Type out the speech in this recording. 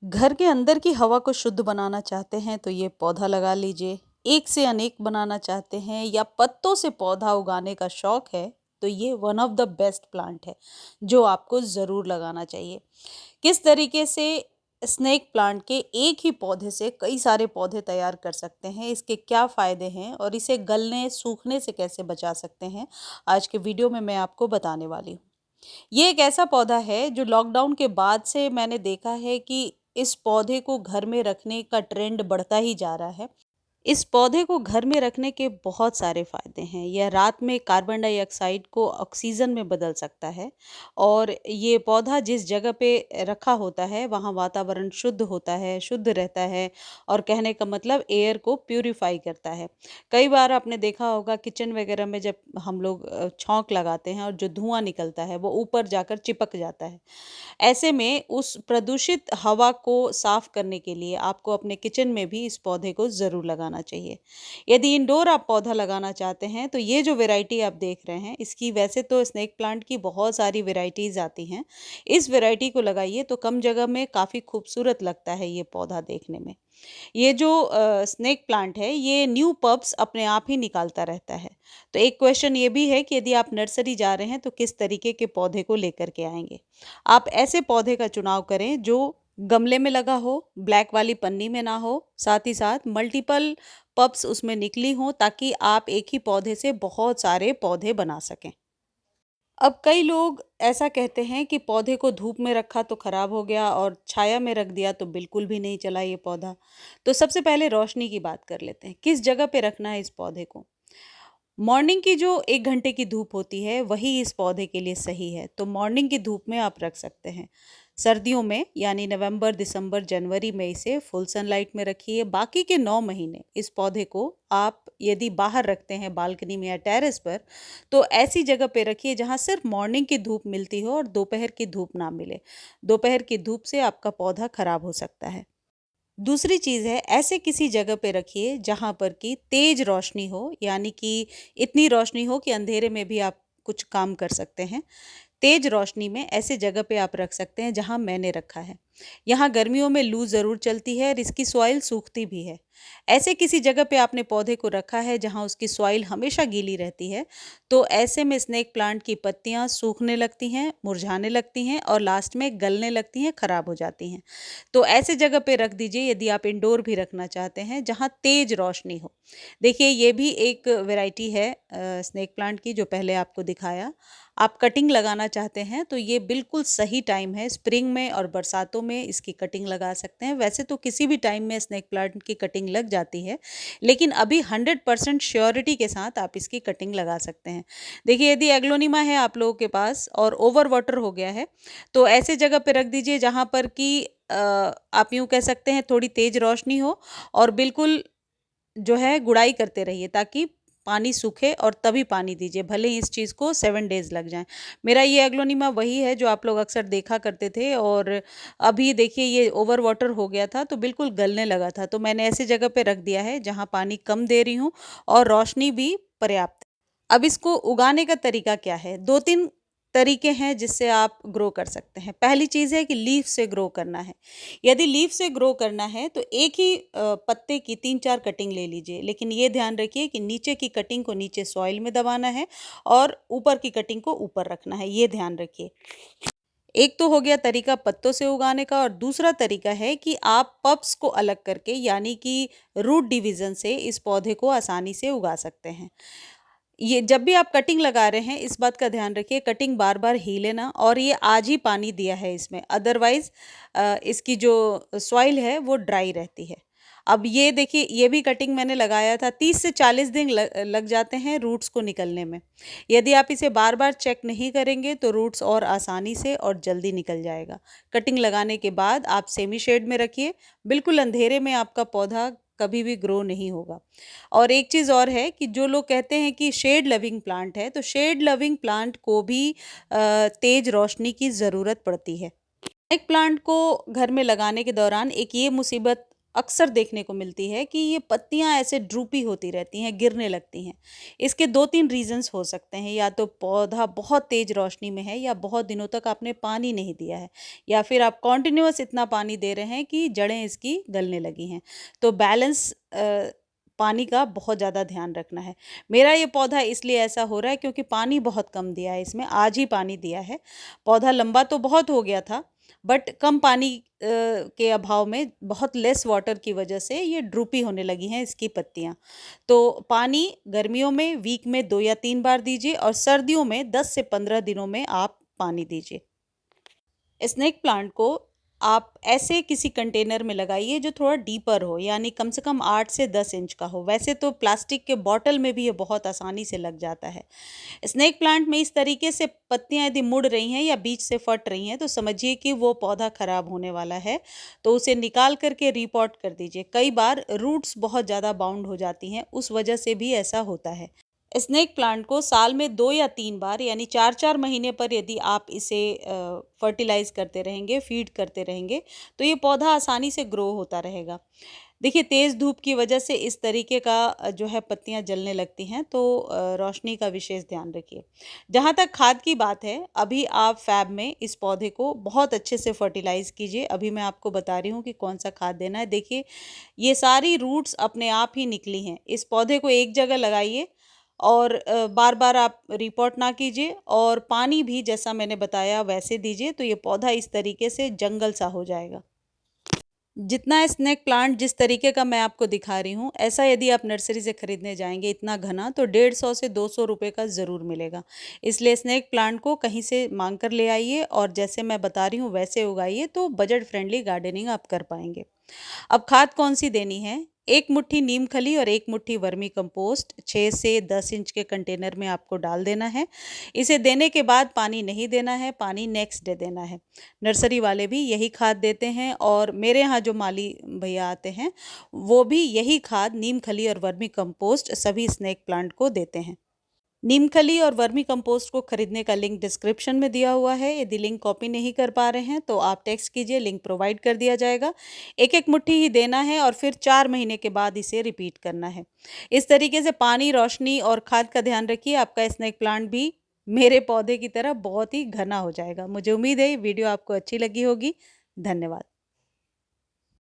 घर के अंदर की हवा को शुद्ध बनाना चाहते हैं तो ये पौधा लगा लीजिए। एक से अनेक बनाना चाहते हैं या पत्तों से पौधा उगाने का शौक है तो ये one of the best plant है जो आपको ज़रूर लगाना चाहिए। किस तरीके से स्नेक प्लांट के एक ही पौधे से कई सारे पौधे तैयार कर सकते हैं, इसके क्या फ़ायदे हैं और इसे गलने सूखने से कैसे बचा सकते हैं, आज के वीडियो में मैं आपको बताने वाली हूँ। ये एक ऐसा पौधा है जो लॉकडाउन के बाद से मैंने देखा है कि इस पौधे को घर में रखने का ट्रेंड बढ़ता ही जा रहा है। इस पौधे को घर में रखने के बहुत सारे फायदे हैं। यह रात में कार्बन डाइऑक्साइड को ऑक्सीजन में बदल सकता है और ये पौधा जिस जगह पे रखा होता है वहाँ वातावरण शुद्ध होता है, शुद्ध रहता है और कहने का मतलब एयर को प्यूरिफाई करता है। कई बार आपने देखा होगा किचन वगैरह में जब हम लोग छौंक लगाते हैं और जो धुआं निकलता है वो ऊपर जाकर चिपक जाता है। ऐसे में उस प्रदूषित हवा को साफ करने के लिए आपको अपने किचन में भी इस पौधे को ज़रूर लगाना चाहिए। यदि इंडोर आप पौधा लगाना चाहते हैं तो ये जो वैरायटी आप देख रहे हैं इसकी वैसे तो स्नेक प्लांट की बहुत सारी वैरायटीज़ आती हैं। इस वैरायटी को लगाइए तो कम जगह में काफ़ी खूबसूरत लगता है ये पौधा देखने में। ये जो स्नेक प्लांट है ये न्यू पब्स अपने आप ही निकालता रहता है। तो एक क्वेश्चन ये भी है कि यदि आप नर्सरी जा रहे हैं तो किस तरीके के पौधे को लेकर के आएंगे। आप ऐसे पौधे का चुनाव करें जो गमले में लगा हो, ब्लैक वाली पन्नी में ना हो, साथ ही साथ मल्टीपल पप्स उसमें निकली हों ताकि आप एक ही पौधे से बहुत सारे पौधे बना सकें। अब कई लोग ऐसा कहते हैं कि पौधे को धूप में रखा तो खराब हो गया और छाया में रख दिया तो बिल्कुल भी नहीं चला ये पौधा। तो सबसे पहले रोशनी की बात कर लेते हैं, किस जगह पे रखना है इस पौधे को। मॉर्निंग की जो 1 घंटे की धूप होती है वही इस पौधे के लिए सही है, तो मॉर्निंग की धूप में आप रख सकते हैं। सर्दियों में यानी नवंबर, दिसंबर, जनवरी में इसे फुल सनलाइट में रखिए। बाकी के 9 महीने इस पौधे को आप यदि बाहर रखते हैं बालकनी में या टेरेस पर तो ऐसी जगह पे रखिए जहाँ सिर्फ मॉर्निंग की धूप मिलती हो और दोपहर की धूप ना मिले। दोपहर की धूप से आपका पौधा खराब हो सकता है। दूसरी चीज़ है, ऐसे किसी जगह पे रखिए जहाँ पर कि तेज रोशनी हो, यानी कि इतनी रोशनी हो कि अंधेरे में भी आप कुछ काम कर सकते हैं। तेज रोशनी में ऐसे जगह पे आप रख सकते हैं जहाँ मैंने रखा है। यहाँ गर्मियों में लू ज़रूर चलती है और इसकी सॉइल सूखती भी है। ऐसे किसी जगह पे आपने पौधे को रखा है जहाँ उसकी सॉइल हमेशा गीली रहती है, तो ऐसे में स्नेक प्लांट की पत्तियाँ सूखने लगती हैं, मुरझाने लगती हैं और लास्ट में गलने लगती हैं, खराब हो जाती हैं। तो ऐसे जगह पे रख दीजिए यदि आप इंडोर भी रखना चाहते हैं जहाँ तेज रोशनी हो। देखिए ये भी एक वैरायटी है स्नेक प्लांट की जो पहले आपको दिखाया। आप कटिंग लगाना चाहते हैं तो ये बिल्कुल सही टाइम है, स्प्रिंग में और बरसातों में इसकी कटिंग लगा सकते हैं। वैसे तो किसी भी टाइम में स्नेक प्लांट की कटिंग लग जाती है, लेकिन अभी 100% श्योरिटी के साथ आप इसकी कटिंग लगा सकते हैं। देखिए यदि एग्लोनिमा है आप लोगों के पास और ओवर वाटर हो गया है तो ऐसे जगह पे रख दीजिए जहाँ पर कि आप यूँ कह सकते हैं थोड़ी तेज रोशनी हो और बिल्कुल जो है गुड़ाई करते रहिए ताकि पानी सूखे और तभी पानी दीजिए, भले ही इस चीज़ को 7 डेज़ लग जाएँ। मेरा ये एग्लोनिमा वही है जो आप लोग अक्सर देखा करते थे और अभी देखिए ये ओवर वाटर हो गया था तो बिल्कुल गलने लगा था। तो मैंने ऐसी जगह पे रख दिया है जहाँ पानी कम दे रही हूँ और रोशनी भी पर्याप्त है। अब इसको उगाने का तरीका क्या है? 2-3 तरीके हैं जिससे आप ग्रो कर सकते हैं। पहली चीज़ है कि लीफ से ग्रो करना है। यदि लीफ से ग्रो करना है तो एक ही पत्ते की 3-4 कटिंग ले लीजिए, लेकिन ये ध्यान रखिए कि नीचे की कटिंग को नीचे सॉइल में दबाना है और ऊपर की कटिंग को ऊपर रखना है, ये ध्यान रखिए। एक तो हो गया तरीका पत्तों से उगाने का और दूसरा तरीका है कि आप पप्स को अलग करके यानी कि रूट डिवीज़न से इस पौधे को आसानी से उगा सकते हैं। ये जब भी आप कटिंग लगा रहे हैं इस बात का ध्यान रखिए कटिंग बार बार हिले ना, और ये आज ही पानी दिया है इसमें, अदरवाइज इसकी जो सॉइल है वो ड्राई रहती है। अब ये देखिए ये भी कटिंग मैंने लगाया था, 30 से 40 दिन लग जाते हैं रूट्स को निकलने में। यदि आप इसे बार बार चेक नहीं करेंगे तो रूट्स और आसानी से और जल्दी निकल जाएगा। कटिंग लगाने के बाद आप सेमी शेड में रखिए, बिल्कुल अंधेरे में आपका पौधा कभी भी ग्रो नहीं होगा। और एक चीज़ और है कि जो लोग कहते हैं कि शेड लविंग प्लांट है, तो शेड लविंग प्लांट को भी तेज रोशनी की ज़रूरत पड़ती है। एक प्लांट को घर में लगाने के दौरान एक ये मुसीबत अक्सर देखने को मिलती है कि ये पत्तियां ऐसे ड्रूपी होती रहती हैं, गिरने लगती हैं। इसके 2-3 रीज़न्स हो सकते हैं, या तो पौधा बहुत तेज़ रोशनी में है, या बहुत दिनों तक आपने पानी नहीं दिया है, या फिर आप कंटिन्यूअस इतना पानी दे रहे हैं कि जड़ें इसकी गलने लगी हैं। तो बैलेंस पानी का बहुत ज़्यादा ध्यान रखना है। मेरा ये पौधा इसलिए ऐसा हो रहा है क्योंकि पानी बहुत कम दिया है इसमें, आज ही पानी दिया है। पौधा लंबा तो बहुत हो गया था, बट कम पानी के अभाव में, बहुत लेस वाटर की वजह से ये ड्रूपी होने लगी हैं इसकी पत्तियाँ। तो पानी गर्मियों में वीक में 2 या 3 बार दीजिए, और सर्दियों में 10 से 15 दिनों में आप पानी दीजिए। स्नेक प्लांट को आप ऐसे किसी कंटेनर में लगाइए जो थोड़ा डीपर हो, यानी कम से कम 8 से 10 इंच का हो। वैसे तो प्लास्टिक के बॉटल में भी ये बहुत आसानी से लग जाता है। स्नेक प्लांट में इस तरीके से पत्तियां यदि मुड़ रही हैं या बीच से फट रही हैं, तो समझिए कि वो पौधा खराब होने वाला है। तो उसे निकाल करके रीपॉट कर दीजिए। कई बार रूट्स बहुत ज़्यादा बाउंड हो जाती हैं, उस वजह से भी ऐसा होता है। स्नेक प्लांट को साल में 2 या 3 बार, यानी 4-4 महीने पर यदि आप इसे फर्टिलाइज़ करते रहेंगे, फीड करते रहेंगे, तो ये पौधा आसानी से ग्रो होता रहेगा। देखिए, तेज़ धूप की वजह से इस तरीके का जो है पत्तियाँ जलने लगती हैं, तो रोशनी का विशेष ध्यान रखिए। जहाँ तक खाद की बात है, अभी आप फैब में इस पौधे को बहुत अच्छे से फर्टिलाइज़ कीजिए। अभी मैं आपको बता रही हूँ कि कौन-सा खाद देना है। देखिए, ये सारी रूट्स अपने आप ही निकली हैं। इस पौधे को एक जगह लगाइए, और बार-बार आप रिपोर्ट ना कीजिए, और पानी भी जैसा मैंने बताया वैसे दीजिए, तो ये पौधा इस तरीके से जंगल सा हो जाएगा। जितना स्नेक प्लांट जिस तरीके का मैं आपको दिखा रही हूँ, ऐसा यदि आप नर्सरी से खरीदने जाएंगे इतना घना, तो 150 से 200 रुपये का ज़रूर मिलेगा। इसलिए स्नेक प्लांट को कहीं से मांग कर ले आइए, और जैसे मैं बता रही हूँ वैसे उगाइए, तो बजट फ्रेंडली गार्डनिंग आप कर पाएंगे। अब खाद कौन सी देनी है? 1 मुट्ठी नीम खली और 1 मुट्ठी वर्मी कंपोस्ट 6 से 10 इंच के कंटेनर में आपको डाल देना है। इसे देने के बाद पानी नहीं देना है, पानी नेक्स्ट डे देना है। नर्सरी वाले भी यही खाद देते हैं, और मेरे यहाँ जो माली भैया आते हैं, वो भी यही खाद नीम खली और वर्मी कंपोस्ट सभी स्नेक प्लांट को देते हैं। नीमखली और वर्मी कंपोस्ट को खरीदने का लिंक डिस्क्रिप्शन में दिया हुआ है। यदि लिंक कॉपी नहीं कर पा रहे हैं, तो आप टेक्स्ट कीजिए, लिंक प्रोवाइड कर दिया जाएगा। एक एक मुट्ठी ही देना है, और फिर 4 महीने के बाद इसे रिपीट करना है। इस तरीके से पानी, रोशनी और खाद का ध्यान रखिए, आपका स्नेक प्लांट भी मेरे पौधे की तरह बहुत ही घना हो जाएगा। मुझे उम्मीद है ये वीडियो आपको अच्छी लगी होगी। धन्यवाद।